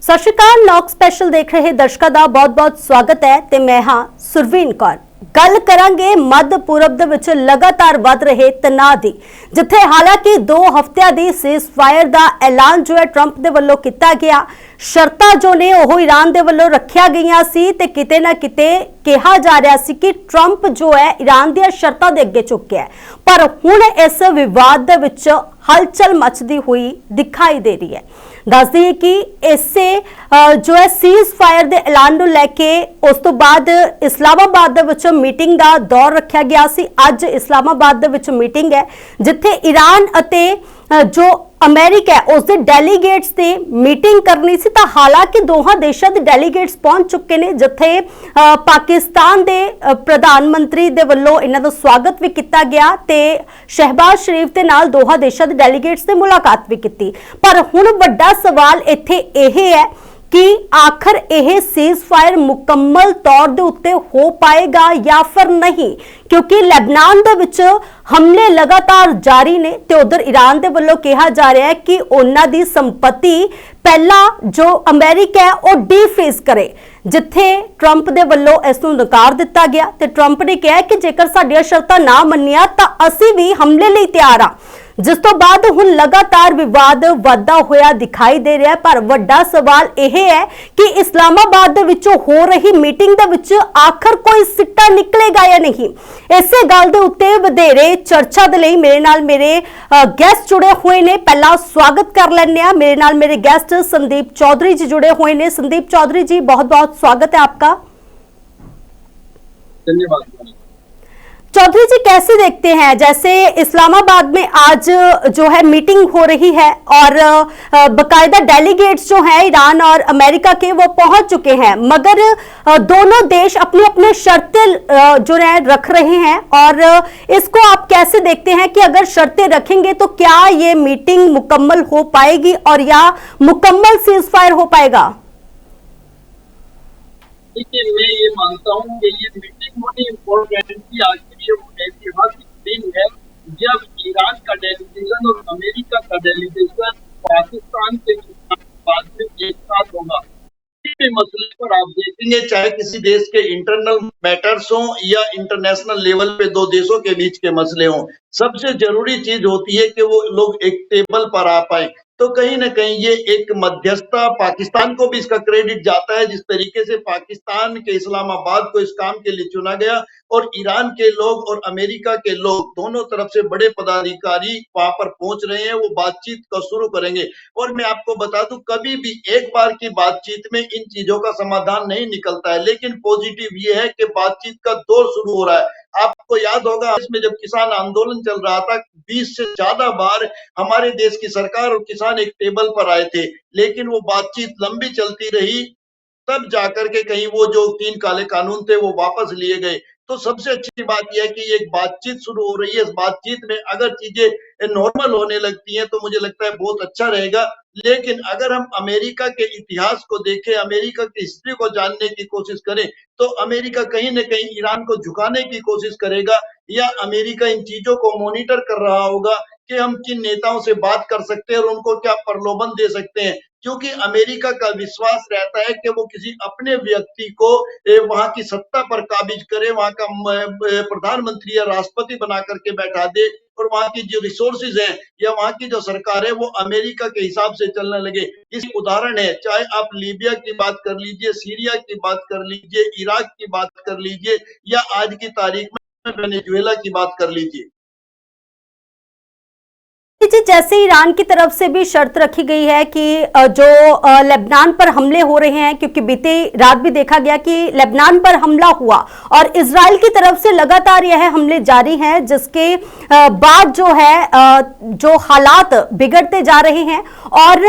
ਸਤਿ ਸ਼੍ਰੀ ਅਕਾਲ। ਨੌਕ ਸਪੈਸ਼ਲ ਦੇਖ ਰਹੇ ਦਰਸ਼ਕਾਂ ਦਾ ਬਹੁਤ-ਬਹੁਤ ਸਵਾਗਤ ਹੈ ਤੇ ਮੈਂ ਹਾਂ ਸੁਰਵੀਨ ਕੌਰ। ਗੱਲ ਕਰਾਂਗੇ ਮੱਧ ਪੂਰਬ ਦੇ ਵਿੱਚ ਲਗਾਤਾਰ ਵੱਧ ਰਹੇ ਤਣਾਅ ਦੀ, ਜਿੱਥੇ ਹਾਲਾਂਕਿ 2 ਹਫ਼ਤਿਆਂ ਦੀ ਸੀਜ਼ਫਾਇਰ ਦਾ ਐਲਾਨ ਜੋ ਹੈ ਟਰੰਪ ਦੇ ਵੱਲੋਂ ਕੀਤਾ ਗਿਆ। ਸ਼ਰਤਾਂ ਜੋ ਨੇ ਉਹ ਈਰਾਨ ਦੇ ਵੱਲੋਂ ਰੱਖੀਆਂ ਗਈਆਂ ਸੀ ਤੇ ਕਿਤੇ ਨਾ ਕਿਤੇ ਕਿਹਾ ਜਾ ਰਿਹਾ ਸੀ ਕਿ ਟਰੰਪ ਜੋ ਹੈ ਈਰਾਨ ਦੀਆਂ ਸ਼ਰਤਾਂ ਦੇ ਅੱਗੇ ਝੁਕਿਆ, ਪਰ ਹੁਣ ਇਸ ਵਿਵਾਦ ਦੇ ਵਿੱਚ हलचल मचती हुई दिखाई दे रही है। दस दी कि इससे जो है सीज फायर के ऐलान को लैके उस तो बाद इस्लामाबाद दे विच मीटिंग का दौर रखा गया सी। अज इस्लामाबाद दे विच मीटिंग है जिथे ईरान अते जो अमेरिका है उसके डेलीगेट्स ने मीटिंग करनी सी। तो हालांकि दोहां देशों के डेलीगेट्स पहुंच चुके हैं, जिथे पाकिस्तान के प्रधानमंत्री दे वल्लों इन्हां दा स्वागत भी किया गया ते शहबाज शरीफ के नाल दोहां देशों के डेलीगेट्स ने मुलाकात भी की। पर हुण वड्डा सवाल इत्थे यह है कि आखिर यह सीज फायर मुकम्मल तौर दे उत्ते हो पाएगा या फिर नहीं, क्योंकि लेबनान दे विच हमले लगातार जारी ने ते उधर ईरान दे वल्लों कहा जा रहा है कि उन्हां दी संपत्ति पहला जो अमेरिका है वह डीफ्रीज करे, जिथे ट्रंप दे वल्लों इसनूं नकार दिता गया ते ट्रंप ने कहा कि जेकर साडीआं शर्तां ना मन्निया तां असीं भी हमले लई तैयार हां। जिस तो बाद हुण लगातार विवाद वधदा होया दिखाई दे रहा है। पर वड्डा सवाल यह है कि इस्लामाबाद दे विचों हो रही मीटिंग दे विच आखिर कोई सिट्टा निकलेगा या नहीं। इसे गल दे उत्ते वधेरे चर्चा दे लई मेरे नाल मेरे गेस्ट जुड़े हुए ने। पहला स्वागत कर लैंदे आ, मेरे नाल मेरे गेस्ट संदीप चौधरी जी जुड़े हुए ने। संदीप चौधरी जी, बहुत बहुत स्वागत है आपका। धन्यवाद। चौधरी जी, कैसे देखते हैं जैसे इस्लामाबाद में आज जो है मीटिंग हो रही है और बकायदा डेलीगेट्स जो हैं ईरान और अमेरिका के वो पहुंच चुके हैं, मगर दोनों देश अपनी अपनी शर्तें जो है रख रहे हैं, और इसको आप कैसे देखते हैं कि अगर शर्तें रखेंगे तो क्या ये मीटिंग मुकम्मल हो पाएगी और या मुकम्मल सीज फायर हो पाएगा? देखिए, मैं ये मानता हूँ कि ये मीटिंग होनी इम्पोर्टेंट थी। आज की ये ऐतिहासिक दिन है जब ईरान का डेलीगेशन और अमेरिका का डेलीगेशन पाकिस्तान के बाद में एक साथ होगा। किसी भी मसले पर आप देखेंगे, चाहे किसी देश के इंटरनल मैटर्स हों या इंटरनेशनल लेवल पे 2 देशों के बीच के मसले हों, सबसे जरूरी चीज होती है कि वो लोग एक टेबल पर आ पाए। तो कहीं न कहीं ये एक मध्यस्थता, पाकिस्तान को भी इसका क्रेडिट जाता है, जिस तरीके से पाकिस्तान के इस्लामाबाद को इस काम के लिए चुना गया और ईरान के लोग और अमेरिका के लोग दोनों तरफ से बड़े पदाधिकारी वहां पर पहुंच रहे हैं। वो बातचीत को शुरू करेंगे। और मैं आपको बता दूं, कभी भी एक बार की बातचीत में इन चीजों का समाधान नहीं निकलता है, लेकिन पॉजिटिव ये है कि बातचीत का दौर शुरू हो रहा है। आपको याद होगा, इसमें जब किसान आंदोलन चल रहा था, 20 से ज्यादा बार हमारे देश की सरकार और किसान एक टेबल पर आए थे, लेकिन वो बातचीत लंबी चलती रही। तब जाकर के कहीं वो जो 3 काले कानून थे वो वापस लिए गए। तो सबसे अच्छी बात यह है कि एक बातचीत शुरू हो रही है। इस बातचीत में अगर चीजें नॉर्मल होने लगती हैं तो मुझे लगता है बहुत अच्छा रहेगा। लेकिन अगर हम अमेरिका के इतिहास को देखें, अमेरिका की हिस्ट्री को जानने की कोशिश करें, तो अमेरिका कहीं न कहीं ईरान को झुकाने की कोशिश करेगा, या अमेरिका इन चीजों को मॉनिटर कर रहा होगा कि हम किन नेताओं से बात कर सकते हैं और उनको क्या प्रलोभन दे सकते हैं। क्योंकि अमेरिका का विश्वास रहता है कि वो किसी अपने व्यक्ति को वहां की सत्ता पर काबिज करे, वहां का प्रधानमंत्री या राष्ट्रपति बना करके बैठा दे, और वहां की जो रिसोर्सेज हैं या वहां की जो सरकार है वो अमेरिका के हिसाब से चलने लगे। इस उदाहरण है, चाहे आप लीबिया की बात कर लीजिए, सीरिया की बात कर लीजिए, इराक की बात कर लीजिए, या आज की तारीख में वेनेजुएला की बात कर लीजिए। जैसे ईरान की तरफ से भी शर्त रखी गई है कि जो लेबनान पर हमले हो रहे हैं, क्योंकि बीती रात भी देखा गया कि लेबनान पर हमला हुआ और इजराइल की तरफ से लगातार यह हमले जारी हैं, जिसके बाद जो है जो हालात बिगड़ते जा रहे हैं। और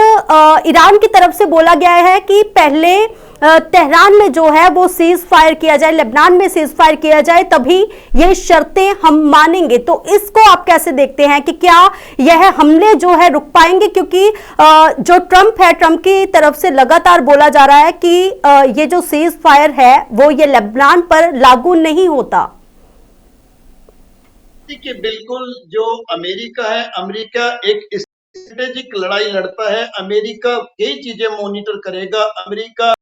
ईरान की तरफ से बोला गया है कि पहले तेहरान में जो है वो सीज फायर किया जाए, लेबनान में सीज फायर किया जाए, तभी ये शर्तें हम मानेंगे। तो इसको आप कैसे देखते हैं कि क्या यह हमले जो है रुक पाएंगे? क्योंकि जो ट्रंप है, ट्रंप की तरफ से लगातार बोला जा रहा है कि ये जो सीज फायर है वो ये लेबनान पर लागू नहीं होता। देखिए, बिल्कुल जो अमेरिका है, अमेरिका एक स्ट्रेटेजिक लड़ाई लड़ता है। अमेरिका कई चीजें मॉनिटर करेगा। अमेरिका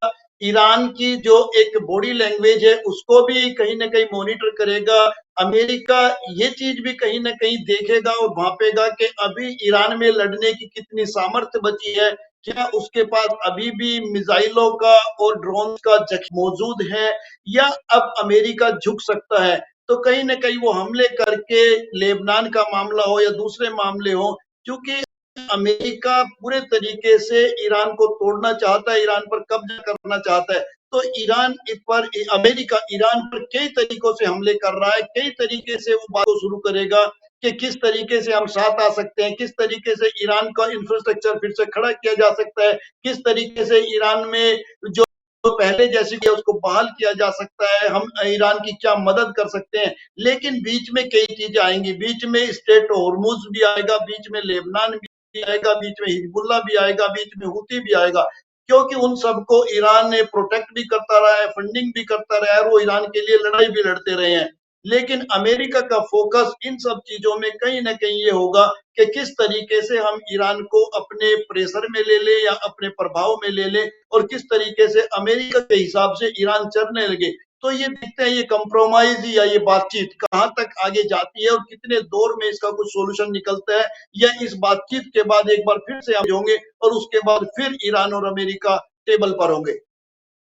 ईरान की जो एक बॉडी लैंग्वेज है उसको भी कहीं ना कहीं मॉनिटर करेगा। अमेरिका ये चीज भी कहीं ना कहीं देखेगा और भांपेगा कि अभी ईरान में लड़ने की कितनी सामर्थ्य बची है, क्या उसके पास अभी भी मिसाइलों का और ड्रोन का जख्म मौजूद है, या अब अमेरिका झुक सकता है। तो कहीं ना कहीं वो हमले करके लेबनान का मामला हो या दूसरे मामले हो, क्योंकि अमेरिका पूरे तरीके से ईरान को तोड़ना चाहता है, ईरान पर कब्जा करना चाहता है। तो ईरान पर अमेरिका ईरान पर कई तरीकों से हमले कर रहा है, कई तरीके से वो बात शुरू करेगा कि किस तरीके से हम साथ आ सकते हैं, किस तरीके से ईरान का इंफ्रास्ट्रक्चर फिर से खड़ा किया जा सकता है, किस तरीके से ईरान में जो पहले जैसी कि उसको बहाल किया जा सकता है, हम ईरान की क्या मदद कर सकते हैं। लेकिन बीच में कई चीजें आएंगी, बीच में स्टेट होर्मुज भी आएगा, बीच में लेबनान भी आएगा, बीच में हिजबुल्ला भी आएगा, बीच में हुती भी आएगा, क्योंकि उन सबको ईरान ने प्रोटेक्ट भी करता रहा है, फंडिंग भी करता रहा है, वो ईरान के लिए लड़ाई भी लड़ते रहे हैं। लेकिन अमेरिका का फोकस इन सब चीजों में कहीं ना कहीं ये होगा कि किस तरीके से हम ईरान को अपने प्रेशर में ले ले या अपने प्रभाव में ले ले, और किस तरीके से अमेरिका के हिसाब से ईरान चलने लगे। तो ये देखते हैं ये कंप्रोमाइज या ये बातचीत कहां तक आगे जाती है और कितने दौर में इसका कुछ सॉल्यूशन निकलता है, या इस बातचीत के बाद एक बार फिर से हम होंगे और उसके बाद फिर ईरान और अमेरिका टेबल पर होंगे।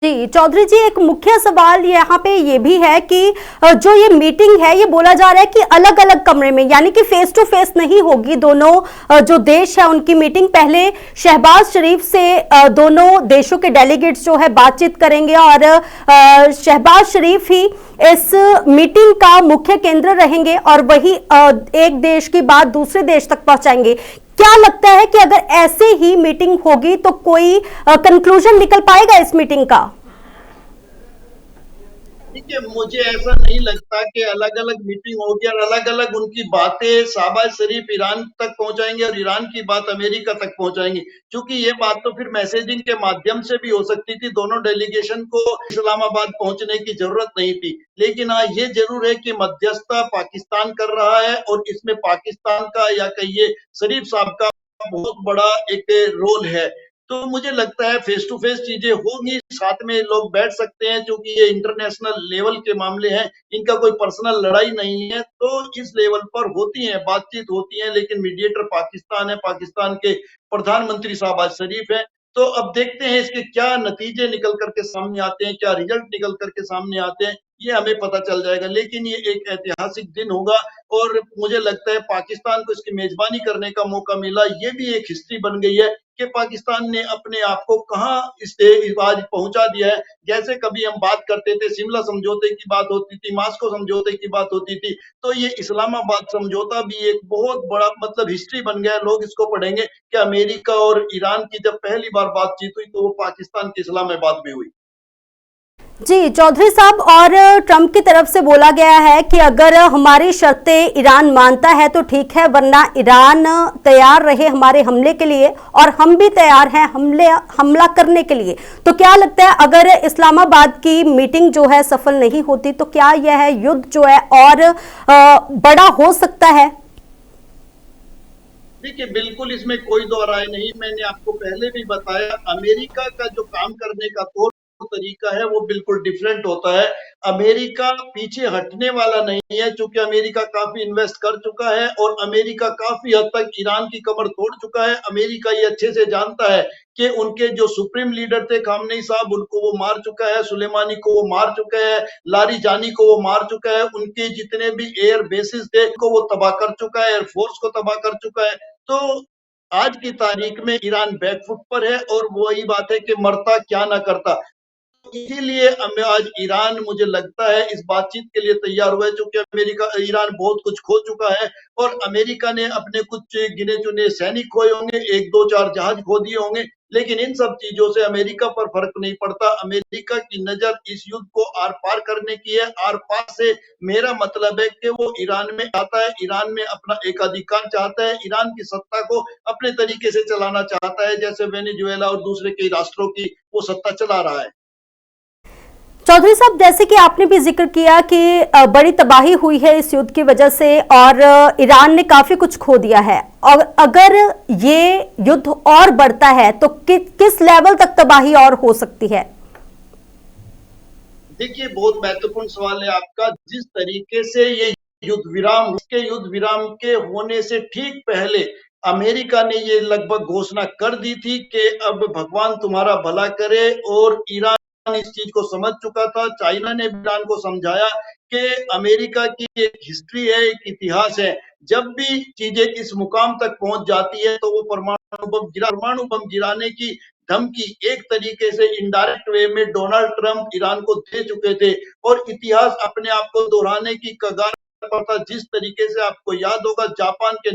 जी चौधरी जी, एक मुख्य सवाल यहाँ पे ये भी है कि जो ये मीटिंग है ये बोला जा रहा है कि अलग अलग कमरे में, यानी कि फेस टू फेस नहीं होगी। दोनों जो देश है उनकी मीटिंग पहले शहबाज शरीफ से दोनों देशों के डेलीगेट्स जो है बातचीत करेंगे और शहबाज शरीफ ही इस मीटिंग का मुख्य केंद्र रहेंगे और वही एक देश की बात दूसरे देश तक पहुंचाएंगे। क्या लगता है कि अगर ऐसे ही मीटिंग होगी तो कोई कंक्लूजन निकल पाएगा इस मीटिंग का? देखिए, मुझे ऐसा नहीं लगता कि अलग अलग मीटिंग होगी और अलग अलग उनकी बातें शहबाज शरीफ ईरान तक पहुंचाएंगे और ईरान की बात अमेरिका तक पहुंचाएंगे, क्योंकि ये बात तो फिर मैसेजिंग के माध्यम से भी हो सकती थी। दोनों डेलीगेशन को इस्लामाबाद पहुंचने की जरूरत नहीं थी। लेकिन हाँ, ये जरूर है कि मध्यस्थता पाकिस्तान कर रहा है और इसमें पाकिस्तान का या कहिए शरीफ साहब का बहुत बड़ा एक रोल है। तो मुझे लगता है फेस टू फेस चीजें होंगी, साथ में लोग बैठ सकते हैं, क्योंकि ये इंटरनेशनल लेवल के मामले हैं, इनका कोई पर्सनल लड़ाई नहीं है। तो इस लेवल पर होती है बातचीत होती है, लेकिन मीडिएटर पाकिस्तान है, पाकिस्तान के प्रधानमंत्री शहबाज शरीफ है। तो अब देखते हैं इसके क्या नतीजे निकल करके सामने आते हैं, क्या रिजल्ट निकल करके सामने आते हैं, ये हमें पता चल जाएगा। लेकिन ये एक ऐतिहासिक दिन होगा और मुझे लगता है पाकिस्तान को इसकी मेजबानी करने का मौका मिला। ये भी एक हिस्ट्री बन गई है कि पाकिस्तान ने अपने आप को कहां इस आज पहुंचा दिया है। जैसे कभी हम बात करते थे, शिमला समझौते की बात होती थी, मास्को समझौते की बात होती थी, तो ये इस्लामाबाद समझौता भी एक बहुत बड़ा मतलब हिस्ट्री बन गया है। लोग इसको पढ़ेंगे कि अमेरिका और ईरान की जब पहली बार बातचीत हुई तो वो पाकिस्तान के इस्लामाबाद में हुई। जी चौधरी साहब, और ट्रंप की तरफ से बोला गया है कि अगर हमारी शर्तें ईरान मानता है तो ठीक है, वरना ईरान तैयार रहे हमारे हमले के लिए और हम भी तैयार हैं हमला करने के लिए। तो क्या लगता है अगर इस्लामाबाद की मीटिंग जो है सफल नहीं होती तो क्या यह युद्ध जो है और बड़ा हो सकता है? देखिए, बिल्कुल इसमें कोई दो राय नहीं। मैंने आपको पहले भी बताया, अमेरिका का जो काम करने का तौर तरीका है वो बिल्कुल डिफरेंट होता है। अमेरिका पीछे हटने वाला नहीं है, क्योंकि अमेरिका काफी इन्वेस्ट कर चुका है और अमेरिका काफी हद तक ईरान की कमर तोड़ चुका है। अमेरिका ये अच्छे से जानता है कि उनके जो सुप्रीम लीडर थे खामनेई साहब, उनको वो मार चुका है, सुलेमानी को वो मार चुका है, लारीजानी को वो मार चुका है, उनके जितने भी एयर बेसिस थे को वो तबाह कर चुका है, एयरफोर्स को तबाह कर चुका है। तो आज की तारीख में ईरान बैकफुट पर है और वही बात है कि मरता क्या ना करता। इसीलिए आज ईरान मुझे लगता है इस बातचीत के लिए तैयार हुआ है, क्योंकि ईरान बहुत कुछ खो चुका है और अमेरिका ने अपने कुछ गिने चुने सैनिक खोए होंगे, एक दो चार जहाज खो दिए होंगे, लेकिन इन सब चीजों से अमेरिका पर फर्क नहीं पड़ता। अमेरिका की नजर इस युद्ध को आर पार करने की है। आर पार से मेरा मतलब है कि वो ईरान में आता है, ईरान में अपना एकाधिकार चाहता है, ईरान की सत्ता को अपने तरीके से चलाना चाहता है, जैसे वेनेजुएला और दूसरे कई राष्ट्रों की वो सत्ता चला रहा है। चौधरी साहब, जैसे कि आपने भी जिक्र किया कि बड़ी तबाही हुई है इस युद्ध की वजह से और ईरान ने काफी कुछ खो दिया है, और अगर ये युद्ध और बढ़ता है तो किस लेवल तक तबाही और हो सकती है? देखिए, बहुत महत्वपूर्ण सवाल है आपका। जिस तरीके से ये युद्ध विराम के होने से ठीक पहले अमेरिका ने ये लगभग घोषणा कर दी थी कि अब भगवान तुम्हारा भला करे, और ईरान इस चीज को समझ चुका था। चाइना ने भी ईरान को समझाया कि अमेरिका की एक हिस्ट्री है, एक इतिहास है। जब भी चीजें इस मुकाम तक पहुंच जाती है तो वो परमाणु बम गिराने की धमकी एक तरीके से इनडायरेक्ट वे में डोनाल्ड ट्रंप ईरान को दे चुके थे, और इतिहास अपने आप को दोहराने की कगार पर था। जिस तरीके से आपको याद होगा, जापान के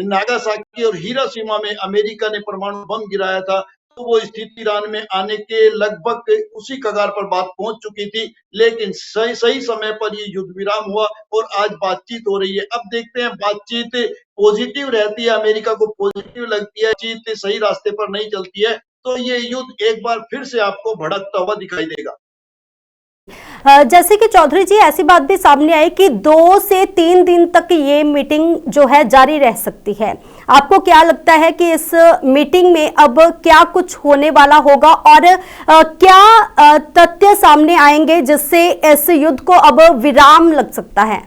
नागासाकी और हिरोशिमा में अमेरिका ने परमाणु बम गिराया था, तो वो स्थिति ईरान में आने के लगभग उसी कगार पर बात पहुंच चुकी थी। लेकिन सही समय पर ये युद्ध विराम हुआ और आज बातचीत हो रही है। अब देखते हैं, बातचीत पॉजिटिव रहती है, अमेरिका को पॉजिटिव लगती है, चीज सही रास्ते पर नहीं चलती है, तो ये युद्ध एक बार फिर से आपको भड़कता हुआ दिखाई देगा। जैसे कि चौधरी जी, ऐसी बात भी सामने आई कि 2 से 3 दिन तक ये मीटिंग जो है जारी रह सकती है। आपको क्या लगता है कि इस मीटिंग में अब क्या कुछ होने वाला होगा, और क्या तथ्य सामने आएंगे जिससे इस युद्ध को अब विराम लग सकता है?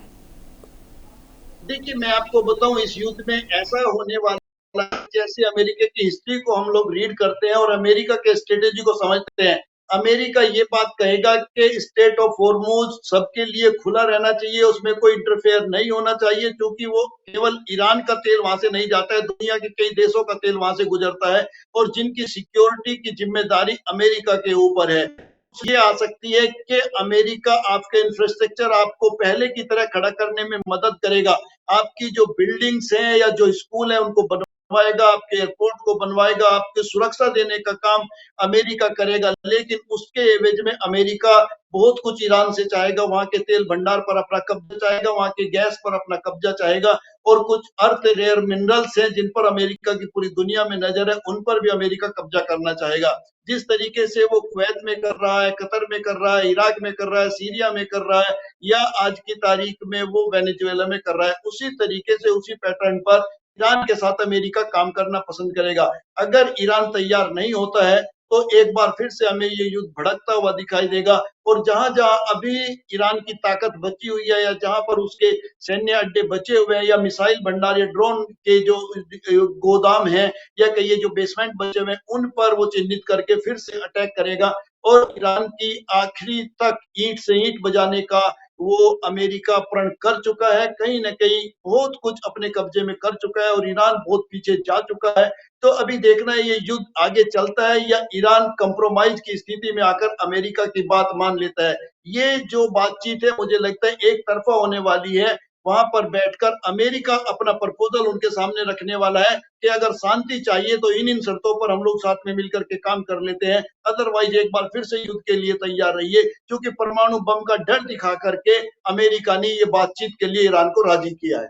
देखिए, मैं आपको बताऊं, इस युद्ध में ऐसा होने वाला है, जैसे अमेरिका की हिस्ट्री को हम लोग रीड करते हैं और अमेरिका के स्ट्रेटेजी को समझते हैं। अमेरिका ये बात कहेगा कि स्टेट ऑफ हॉर्मुज सबके लिए खुला रहना चाहिए, उसमें कोई इंटरफेयर नहीं होना चाहिए, क्योंकि वो केवल ईरान का तेल वहां से नहीं जाता है, दुनिया के कई देशों का तेल वहां से गुजरता है, और जिनकी सिक्योरिटी की जिम्मेदारी अमेरिका के ऊपर है। ये आ सकती है कि अमेरिका आपके इंफ्रास्ट्रक्चर आपको पहले की तरह खड़ा करने में मदद करेगा। आपकी जो बिल्डिंग्स हैं या जो स्कूल है उनको बनवाएगा, आपके एयरपोर्ट को बनवाएगा, आपकी सुरक्षा देने का काम अमेरिका करेगा। लेकिन उसके एवज में अमेरिका बहुत कुछ ईरान से चाहेगा, वहां के तेल भंडार पर अपना कब्जा चाहेगा, वहां के गैस पर अपना कब्जा चाहेगा, और कुछ अर्थ रेयर मिनरल्स हैं जिन पर अमेरिका की पूरी दुनिया में नजर है, उन पर भी अमेरिका कब्जा करना चाहेगा। जिस तरीके से वो कुवैत में कर रहा है, कतर में कर रहा है, इराक में कर रहा है, सीरिया में कर रहा है, या आज की तारीख में वो वेनेजुएला में कर रहा है, उसी तरीके से उसी पैटर्न पर ईरान के साथ अमेरिका काम करना पसंद करेगा। अगर ईरान तैयार नहीं होता है तो एक बार फिर से हमें ये युद्ध भड़कता हुआ दिखाई देगा, और जहां जहां अभी ईरान की ताकत बची हुई है, या जहां पर उसके सैन्य अड्डे बचे हुए हैं, या मिसाइल भंडार या ड्रोन के जो गोदाम हैं, या कहिए जो बेसमेंट बचे हुए हैं, उन पर वो चिन्हित करके फिर से अटैक करेगा, और ईरान की आखिरी तक ईंट से ईंट बजाने का वो अमेरिका प्रण कर चुका है। कहीं न कहीं बहुत कुछ अपने कब्जे में कर चुका है, और ईरान बहुत पीछे जा चुका है। तो अभी देखना है ये युद्ध आगे चलता है या ईरान कंप्रोमाइज की स्थिति में आकर अमेरिका की बात मान लेता है। ये जो बातचीत है, मुझे लगता है एक तरफा होने वाली है। वहां पर बैठकर अमेरिका अपना प्रपोजल उनके सामने रखने वाला है कि अगर शांति चाहिए तो इन शर्तों पर हम लोग साथ में मिलकर के काम कर लेते हैं, अदरवाइज एक बार फिर से युद्ध के लिए तैयार रहिए, क्योंकि परमाणु बम का डर दिखा करके अमेरिका ने ये बातचीत के लिए ईरान को राजी किया है।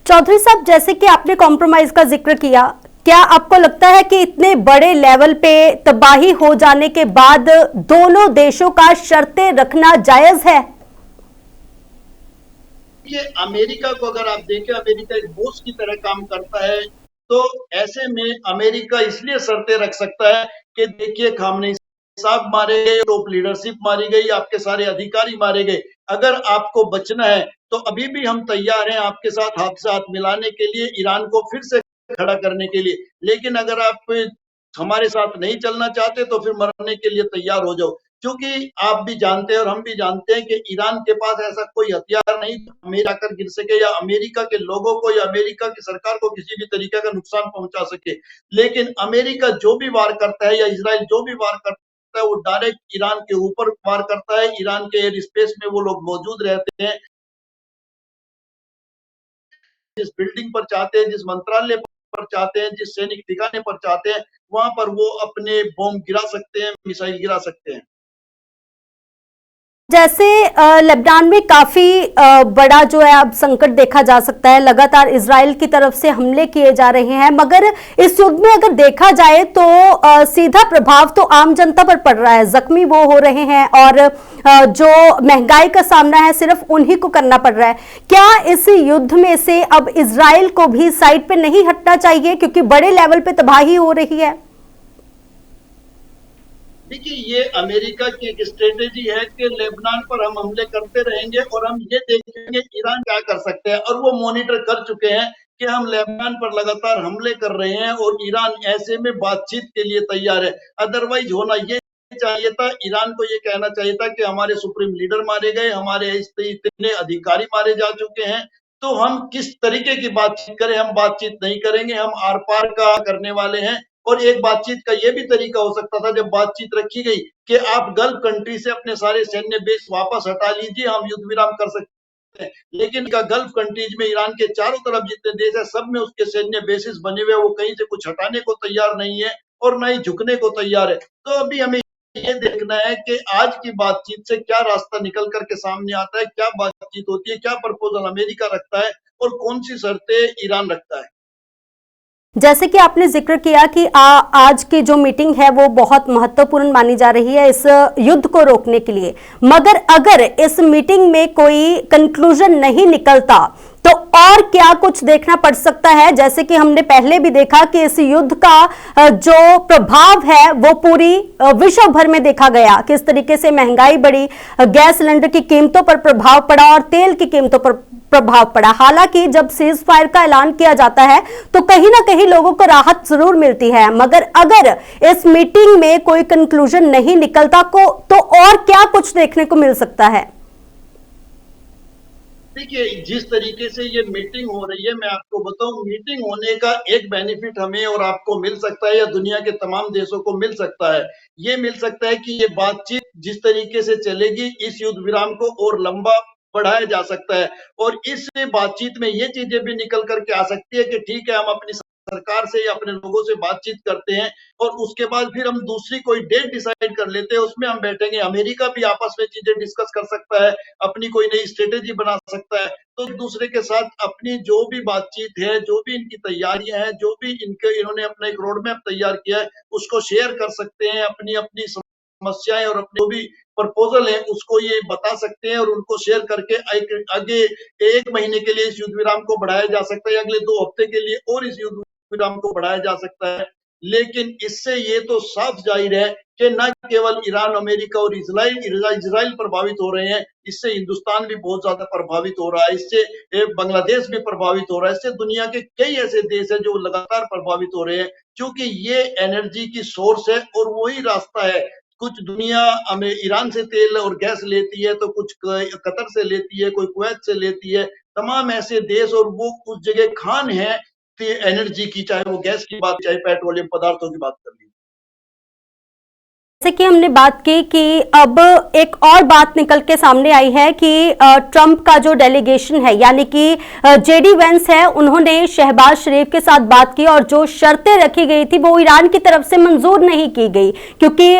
चौधरी साहब, जैसे कि आपने कॉम्प्रोमाइज का जिक्र किया, क्या आपको लगता है कि इतने बड़े लेवल पे तबाही हो जाने के बाद दोनों देशों का शर्तें रखना जायज है? ये अमेरिका को अगर आप देखें, अमेरिका एक बॉस की तरह काम करता है, तो ऐसे में अमेरिका इसलिए शर्तें रख सकता है कि देखिए, खामनेई साहब मारे गए, टॉप लीडरशिप मारी गई, आपके सारे अधिकारी मारे गए। अगर आपको बचना है तो अभी भी हम तैयार हैं आपके साथ हाथ से हाथ मिलाने के लिए, ईरान को फिर से खड़ा करने के लिए। लेकिन अगर आप हमारे साथ नहीं चलना चाहते तो फिर मरने के लिए तैयार हो जाओ, क्योंकि आप भी जानते हैं और हम भी जानते हैं कि ईरान के पास ऐसा कोई हथियार नहीं अमेरिका कर गिर सके, या अमेरिका के लोगों को या अमेरिका की सरकार को किसी भी तरीके का नुकसान पहुंचा सके। लेकिन अमेरिका जो भी वार करता है, या इजराइल जो भी वार करता है, वो डायरेक्ट ईरान के ऊपर वार करता है। ईरान के एयर स्पेस में वो लोग मौजूद रहते हैं, जिस बिल्डिंग पर चाहते हैं, जिस मंत्रालय पर चाहते हैं, जिस सैनिक ठिकाने पर चाहते हैं, वहां पर वो अपने बॉम्ब गिरा सकते हैं, मिसाइल गिरा सकते हैं। जैसे लेबनान में काफी बड़ा जो है अब संकट देखा जा सकता है, लगातार इजराइल की तरफ से हमले किए जा रहे हैं, मगर इस युद्ध में अगर देखा जाए तो सीधा प्रभाव तो आम जनता पर पड़ रहा है, जख्मी वो हो रहे हैं और जो महंगाई का सामना है सिर्फ उन्हीं को करना पड़ रहा है। क्या इस युद्ध में से अब इजराइल को भी साइड पे नहीं हटना चाहिए, क्योंकि बड़े लेवल पे तबाही हो रही है? देखिए, ये अमेरिका की एक स्ट्रेटेजी है कि लेबनान पर हम हमले करते रहेंगे और हम ये देखेंगे ईरान क्या कर सकते हैं, और वो मॉनिटर कर चुके हैं कि हम लेबनान पर लगातार हमले कर रहे हैं और ईरान ऐसे में बातचीत के लिए तैयार है। अदरवाइज होना ये चाहिए था, ईरान को ये कहना चाहिए था कि हमारे सुप्रीम लीडर मारे गए, हमारे इतने अधिकारी मारे जा चुके हैं, तो हम किस तरीके की बातचीत करें। हम बातचीत नहीं करेंगे, हम आर पार का करने वाले हैं। और एक बातचीत का ये भी तरीका हो सकता था, जब बातचीत रखी गई कि आप गल्फ कंट्री से अपने सारे सैन्य बेस वापस हटा लीजिए, हम युद्ध विराम कर सकते हैं। लेकिन गल्फ कंट्रीज में ईरान के चारों तरफ जितने देश है, सब में उसके सैन्य बेसिस बने हुए, वो कहीं से कुछ हटाने को तैयार नहीं है और न ही झुकने को तैयार है। तो अभी हमें ये देखना है कि आज की बातचीत से क्या रास्ता निकल करके सामने आता है, क्या बातचीत होती है, क्या प्रपोजल अमेरिका रखता है और कौन सी शर्तें ईरान रखता है। जैसे कि आपने जिक्र किया कि आज की जो मीटिंग है वो बहुत महत्वपूर्ण मानी जा रही है इस युद्ध को रोकने के लिए, मगर अगर इस मीटिंग में कोई कंक्लूजन नहीं निकलता तो और क्या कुछ देखना पड़ सकता है? जैसे कि हमने पहले भी देखा कि इस युद्ध का जो प्रभाव है वो पूरी विश्व भर में देखा गया, किस तरीके से महंगाई बढ़ी, गैस सिलेंडर की कीमतों पर प्रभाव पड़ा और तेल की कीमतों पर प्रभाव पड़ा। हालांकि जब सीज फायर का ऐलान किया जाता है तो कहीं ना कहीं लोगों को राहत जरूर मिलती है, मगर अगर इस मीटिंग में कोई कंक्लूजन नहीं निकलता तो और क्या कुछ देखने को मिल सकता है? देखिए, जिस तरीके से ये मीटिंग हो रही है, मैं आपको बताऊं, मीटिंग होने का एक बेनिफिट हमें और आपको मिल सकता है या दुनिया के तमाम देशों को मिल सकता है। ये मिल सकता है कि ये बातचीत जिस तरीके से चलेगी, इस युद्ध विराम को और लंबा बढ़ाया जा सकता है और इस बातचीत में ये चीजें भी निकल करके आ सकती है कि ठीक है, हम अपनी सरकार से या अपने लोगों से बातचीत करते हैं और उसके बाद फिर हम दूसरी कोई डेट डिसाइड कर लेते हैं, उसमें हम बैठेंगे। अमेरिका भी आपस में चीजें डिस्कस कर सकता है, अपनी कोई नई स्ट्रेटेजी बना सकता है, तो दूसरे के साथ अपनी जो भी बातचीत है, जो भी इनकी तैयारियां हैं, जो भी इन्होंने अपना एक रोड मैप तैयार किया है, उसको शेयर कर सकते हैं। अपनी अपनी समस्याएं और अपने जो भी प्रपोजल है उसको ये बता सकते हैं और उनको शेयर करके आगे 1 महीने के लिए इस युद्ध विराम को बढ़ाया जा सकता है, अगले 2 हफ्ते के लिए और इस युद्ध विराम को बढ़ाया जा सकता है। लेकिन इससे ये तो साफ जाहिर है कि न केवल ईरान, अमेरिका और इजराइल प्रभावित हो रहे हैं, इससे हिंदुस्तान भी बहुत ज्यादा प्रभावित हो रहा है, इससे बांग्लादेश भी प्रभावित हो रहा है, इससे दुनिया के कई ऐसे देश हैं जो लगातार प्रभावित हो रहे हैं, क्योंकि ये एनर्जी की सोर्स है और वही रास्ता है। कुछ दुनिया हमें ईरान से तेल और गैस लेती है, तो कुछ कतर से लेती है, कोई कुवैत से लेती है, तमाम ऐसे देश, और वो उस जगह खान है एनर्जी की, चाहे वो गैस की बात, चाहे पेट्रोलियम पदार्थों की बात कर ली। जैसे कि हमने बात की कि अब एक और बात निकल के सामने आई है कि ट्रंप का जो डेलीगेशन है, यानी कि जेडी वेंस है, उन्होंने शहबाज शरीफ के साथ बात की और जो शर्तें रखी गई थी वो ईरान की तरफ से मंजूर नहीं की गई, क्योंकि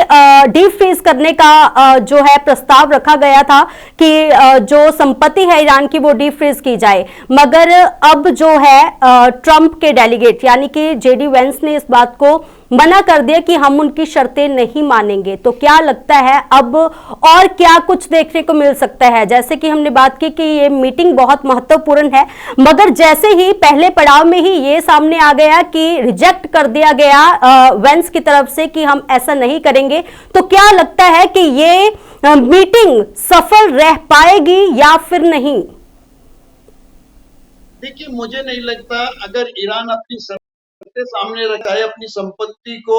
डीप फ्रीज करने का जो है प्रस्ताव रखा गया था कि जो संपत्ति है ईरान की वो डीप फ्रीज की जाए, मगर अब जो है ट्रंप के डेलीगेट यानी कि जेडी वेंस ने इस बात को मना कर दिया कि हम उनकी शर्तें नहीं मानेंगे। तो क्या लगता है अब और क्या कुछ देखने को मिल सकता है? जैसे कि हमने बात की कि ये मीटिंग बहुत महत्वपूर्ण है, मगर जैसे ही पहले पड़ाव में ही ये सामने आ गया कि रिजेक्ट कर दिया गया वेंस की तरफ से कि हम ऐसा नहीं करेंगे, तो क्या लगता है कि ये मीटिंग सफल रह पाएगी या फिर नहीं? देखिए, मुझे नहीं लगता, अगर ईरान अपनी सामने रखा है, अपनी संपत्ति को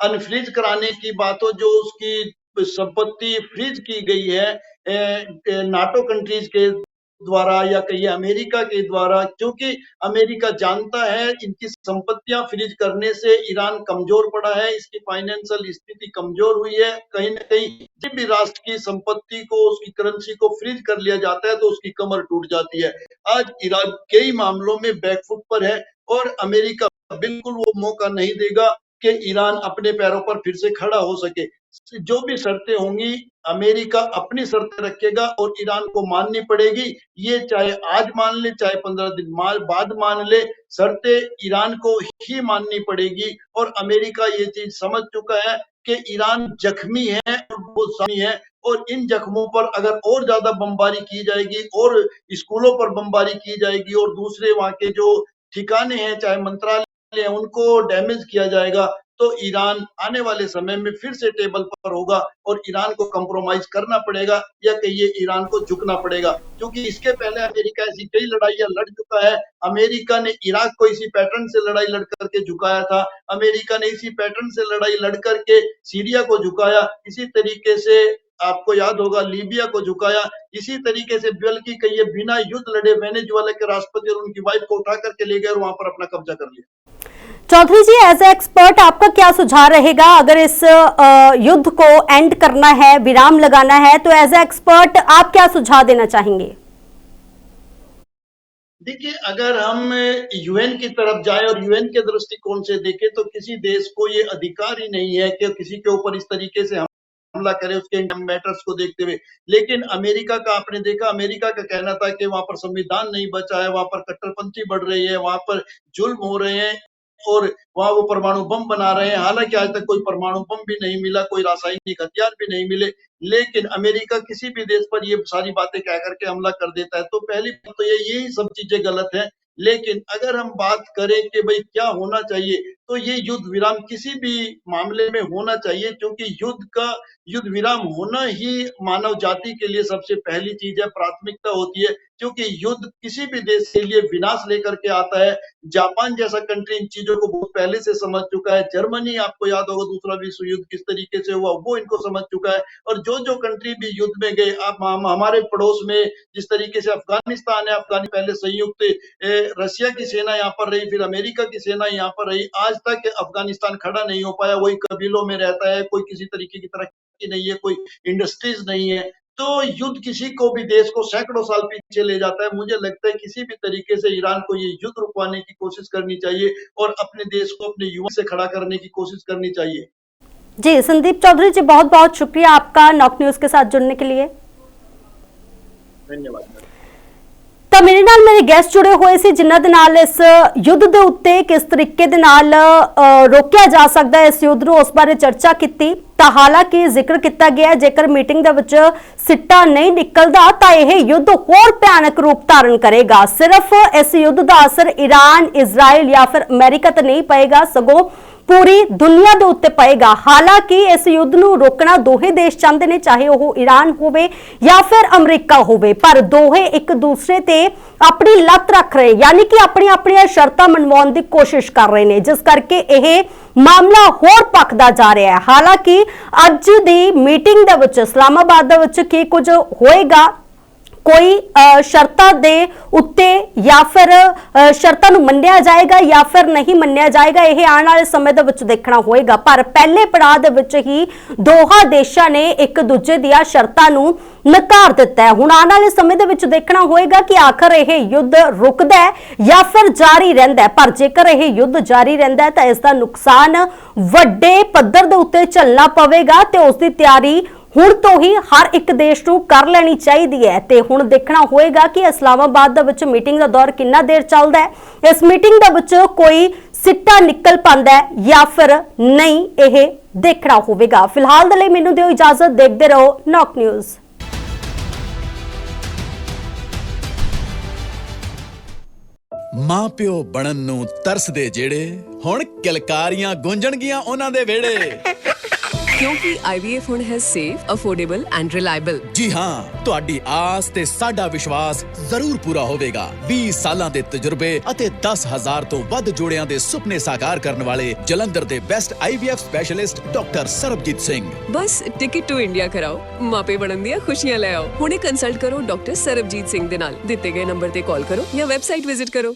अनफ्रीज कराने की बात हो, जो उसकी संपत्ति फ्रीज की गई है नाटो कंट्रीज के द्वारा या कहिए अमेरिका के द्वारा, क्योंकि अमेरिका जानता है इनकी संपत्तियां फ्रीज करने से ईरान कमजोर पड़ा है, इसकी फाइनेंशियल स्थिति कमजोर हुई है। कहीं ना कहीं जब भी राष्ट्र की संपत्ति को, उसकी करेंसी को फ्रीज कर लिया जाता है तो उसकी कमर टूट जाती है। आज ईरान कई मामलों में बैकफुट पर है और अमेरिका बिल्कुल वो मौका नहीं देगा कि ईरान अपने पैरों पर फिर से खड़ा हो सके। जो भी शर्तें होंगी अमेरिका अपनी शर्तें रखेगा और ईरान को माननी पड़ेगी। ये चाहे आज मान ले, चाहे 15 दिन बाद मान ले, शर्तें ईरान को ही माननी पड़ेगी। और अमेरिका ये चीज समझ चुका है कि ईरान जख्मी है और वो सामी है, और इन जख्मों पर अगर और ज्यादा बमबारी की जाएगी और स्कूलों पर बमबारी की जाएगी और दूसरे वहां के जो ठिकाने हैं, चाहे मंत्रालय हैं, उनको डैमेज किया जाएगा, तो ईरान आने वाले समय में फिर से टेबल पर होगा और ईरान को कंप्रोमाइज करना पड़ेगा, या कहिए ईरान को झुकना पड़ेगा। क्योंकि इसके पहले अमेरिका ऐसी कई लड़ाइयां लड़ चुका है। अमेरिका ने इराक को इसी पैटर्न से लड़ाई लड़ करके झुकाया था। अमेरिका ने इसी पैटर्न से लड़ाई लड़ करके सीरिया को झुकाया। इसी तरीके से आपको याद होगा लीबिया को झुकाया। इसी तरीके से बल्कि कहिए बिना युद्ध लड़े वेनेजुएला के राष्ट्रपति और उनकी वाइफ को उठा करके ले गए और वहां पर अपना कब्जा कर लिया। चौधरी जी, एज ए एक्सपर्ट आपका क्या सुझाव रहेगा अगर इस युद्ध को एंड करना है, विराम लगाना है, तो एज ए एक्सपर्ट आप क्या सुझाव देना चाहेंगे? देखिए, अगर हम यूएन की तरफ जाए और यूएन के दृष्टिकोण से देखें तो किसी देश को ये अधिकार ही नहीं है कि किसी के ऊपर इस तरीके से हमला करे उसके मैटर्स को देखते हुए। लेकिन अमेरिका का आपने देखा, अमेरिका का कहना था कि वहां पर संविधान नहीं बचा है, वहां पर कट्टरपंथी बढ़ रही है, वहां पर जुल्म हो रहे हैं और वहां वो परमाणु बम बना रहे हैं। हालांकि आज तक कोई परमाणु बम भी नहीं मिला, कोई रासायनिक हथियार भी नहीं मिले, लेकिन अमेरिका किसी भी देश पर ये सारी बातें कह करके हमला कर देता है। तो पहली बात तो यही सब चीजें गलत है। लेकिन अगर हम बात करें कि भाई क्या होना चाहिए, तो ये युद्ध विराम किसी भी मामले में होना चाहिए, क्योंकि युद्ध विराम होना ही मानव जाति के लिए सबसे पहली चीज है, प्राथमिकता होती है। क्योंकि युद्ध किसी भी देश के लिए विनाश लेकर के आता है। जापान जैसा कंट्री इन चीजों को बहुत पहले से समझ चुका है। जर्मनी, आपको याद होगा दूसरा विश्व युद्ध किस तरीके से हुआ, वो इनको समझ चुका है। और जो कंट्री भी युद्ध में गए, आप हमारे पड़ोस में जिस तरीके से अफगानिस्तान है, पहले संयुक्त रशिया की सेना यहाँ पर रही, फिर अमेरिका की सेना यहाँ पर रही, आज तक अफगानिस्तान खड़ा नहीं हो पाया। वही कबीलों में रहता है, कोई किसी तरीके की तरक्की नहीं है, कोई इंडस्ट्रीज नहीं है। तो युद्ध किसी को भी देश को सैकड़ों साल पीछे ले जाता है। मुझे लगता है किसी भी तरीके से ईरान को ये युद्ध रुकवाने की कोशिश करनी चाहिए और अपने देश को अपने युवा से खड़ा करने की कोशिश करनी चाहिए। जी संदीप चौधरी जी, बहुत बहुत शुक्रिया आपका नॉक न्यूज के साथ जुड़ने के लिए। धन्यवाद। ਤਾਂ ਮੇਰੇ ਨਾਲ ਮੇਰੇ ਗੈਸਟ ਜੁੜੇ ਹੋਏ ਸੀ ਜਿਨ੍ਹਾਂ ਦੇ ਨਾਲ ਇਸ ਯੁੱਧ ਦੇ ਉੱਤੇ ਕਿਸ ਤਰੀਕੇ ਦੇ ਨਾਲ ਰੋਕਿਆ ਜਾ ਸਕਦਾ ਹੈ ਇਸ ਯੁੱਧ ਨੂੰ, ਉਸ ਬਾਰੇ ਚਰਚਾ ਕੀਤੀ। ਤਾਂ ਹਾਲਾਂਕਿ ਜ਼ਿਕਰ ਕੀਤਾ ਗਿਆ ਜੇਕਰ ਮੀਟਿੰਗ ਦੇ ਵਿੱਚ ਸਿੱਟਾ ਨਹੀਂ ਨਿਕਲਦਾ ਤਾਂ ਇਹ ਯੁੱਧ ਹੋਰ ਭਿਆਨਕ ਰੂਪ ਧਾਰਨ ਕਰੇਗਾ। ਸਿਰਫ ਇਸ ਯੁੱਧ ਦਾ ਅਸਰ ਈਰਾਨ, ਇਜ਼ਰਾइल ਜਾਂ ਫਿਰ ਅਮਰੀਕਾ ਤੇ ਨਹੀਂ ਪਏਗਾ, ਸਗੋਂ पूरी दुनिया के उत्ते पएगा। हालांकि इस युद्ध नूं रोकना दोहे देश चाहते हैं, चाहे वह ईरान होवे या फिर अमरीका होवे, पर दोहे एक दूसरे ते अपनी लत रख रहे, यानी कि अपनी अपनी शर्तां मनवाउण दी कोशिश कर रहे हैं, जिस करके यह मामला होर पकदा जा रहा है। हालांकि अज दी मीटिंग दे विच इस्लामाबाद दे विच की कुछ होएगा, कोई शर्तां दे उत्ते या फिर शर्तां नूं मन्निया जाएगा या फिर नहीं मन्निया जाएगा, यह आने वाले समय दे विच देखना होएगा। पर पहले पड़ाव दे विच ही दोहा देशां ने एक दूजे दियां शर्तां नूं नकार दिता है। हुण आने वाले समय दे विच देखना होएगा कि आखिर यह युद्ध रुकदा है या फिर जारी रहिंदा है। पर जेकर यह युद्ध जारी रहिंदा है तां इसदा नुकसान वड्डे पद्धर दे उत्ते झल्लना पवेगा ते उस दी तैयारी हुण तो ही हर एक देश नूं कर लेनी चाहिए है। ते हुण देखना होएगा कि इस्लामाबाद दे विच मीटिंग दा दौर कितना देर चलदा है, इस मीटिंग दे विच कोई सिट्टा निकल पांदा है या फिर नहीं, यह देखना होवेगा। फिलहाल दे लई मैनूं दिओ इजाजत, देखदे रहो नॉक न्यूज़। मां प्यो बनन नूं तरसदे जेड़े हुण किलकारियां गूंजणगीਆਂ ਉਹਨਾਂ ਦੇ ਵਿਹੜੇ। क्योंकि IVF ਹੁਣ है safe, affordable and reliable। जी हां, ਤੁਹਾਡੀ ਆਸ ਤੇ ਸਾਡਾ ਵਿਸ਼ਵਾਸ ਜ਼ਰੂਰ ਪੂਰਾ ਹੋਵੇਗਾ। 20 ਸਾਲਾਂ ਦੇ ਤਜਰਬੇ ਅਤੇ 10,000 ਤੋਂ ਵੱਧ ਜੋੜਿਆਂ ਦੇ ਸੁਪਨੇ ਸਾਕਾਰ ਕਰਨ ਵਾਲੇ ਜਲੰਧਰ ਦੇ best IVF specialist doctor Sarabjit Singh. Bus ticket to India कराओ, मापे बनन ਦੀਆਂ ਖੁਸ਼ੀਆਂ ਲੈ ਆਓ। ਹੁਣੇ ਕੰਸਲਟ ਕਰੋ ਡਾਕਟਰ ਸਰਬਜੀਤ ਸਿੰਘ ਦੇ ਨਾਲ, ਦਿੱਤੇ ਗਏ ਨੰਬਰ ਤੇ ਕਾਲ ਕਰੋ ਜਾਂ ਵੈਬਸਾਈਟ ਵਿਜ਼ਿਟ ਕਰੋ।